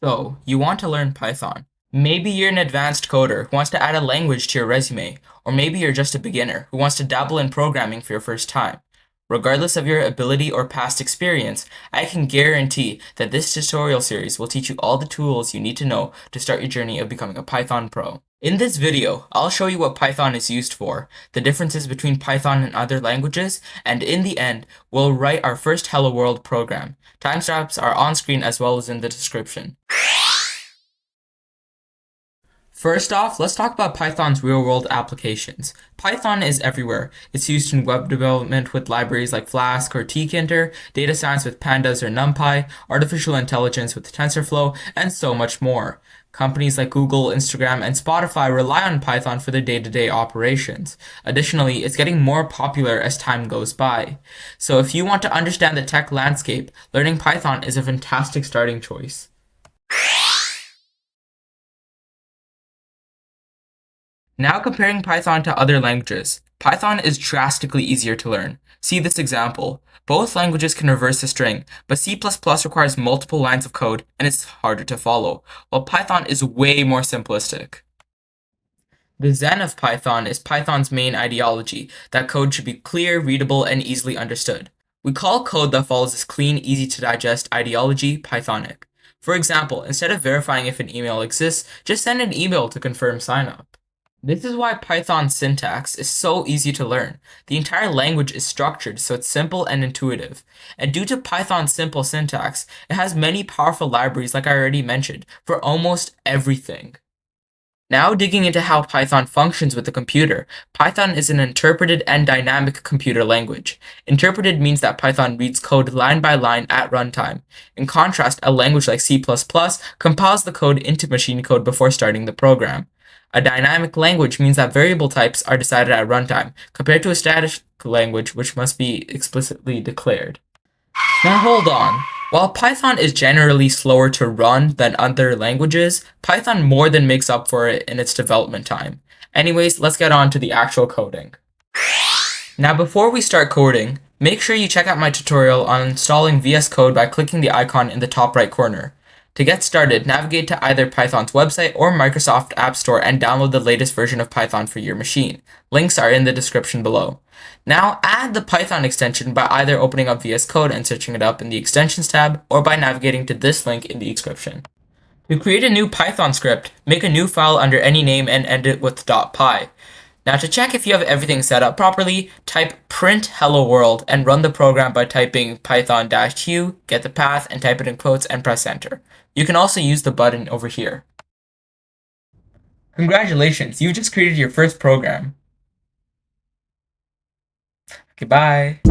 So, you want to learn Python. Maybe you're an advanced coder who wants to add a language to your resume, or maybe you're just a beginner who wants to dabble in programming for your first time. Regardless of your ability or past experience, I can guarantee that this tutorial series will teach you all the tools you need to know to start your journey of becoming a Python pro. In this video, I'll show you what Python is used for, the differences between Python and other languages, and in the end, we'll write our first Hello World program. Timestamps are on screen as well as in the description. First off, let's talk about Python's real-world applications. Python is everywhere. It's used in web development with libraries like Flask or Tkinter, data science with Pandas or NumPy, artificial intelligence with TensorFlow, and so much more. Companies like Google, Instagram, and Spotify rely on Python for their day-to-day operations. Additionally, it's getting more popular as time goes by. So if you want to understand the tech landscape, learning Python is a fantastic starting choice. Now comparing Python to other languages. Python is drastically easier to learn. See this example. Both languages can reverse a string, but C++ requires multiple lines of code and it's harder to follow, while Python is way more simplistic. The Zen of Python is Python's main ideology, that code should be clear, readable, and easily understood. We call code that follows this clean, easy-to-digest ideology Pythonic. For example, instead of verifying if an email exists, just send an email to confirm sign-up. This is why Python's syntax is so easy to learn. The entire language is structured so it's simple and intuitive. And due to Python's simple syntax, it has many powerful libraries like I already mentioned, for almost everything. Now digging into how Python functions with the computer, Python is an interpreted and dynamic computer language. Interpreted means that Python reads code line by line at runtime. In contrast, a language like C++ compiles the code into machine code before starting the program. A dynamic language means that variable types are decided at runtime, compared to a static language which must be explicitly declared. Now hold on. While Python is generally slower to run than other languages, Python more than makes up for it in its development time. Anyways, let's get on to the actual coding. Now before we start coding, make sure you check out my tutorial on installing VS Code by clicking the icon in the top right corner. To get started, navigate to either Python's website or Microsoft App Store and download the latest version of Python for your machine. Links are in the description below. Now add the Python extension by either opening up VS Code and searching it up in the Extensions tab, or by navigating to this link in the description. To create a new Python script, make a new file under any name and end it with .py. Now to check if you have everything set up properly, type print hello world and run the program by typing python-q, get the path, and type it in quotes and press enter. You can also use the button over here. Congratulations, you just created your first program. Goodbye.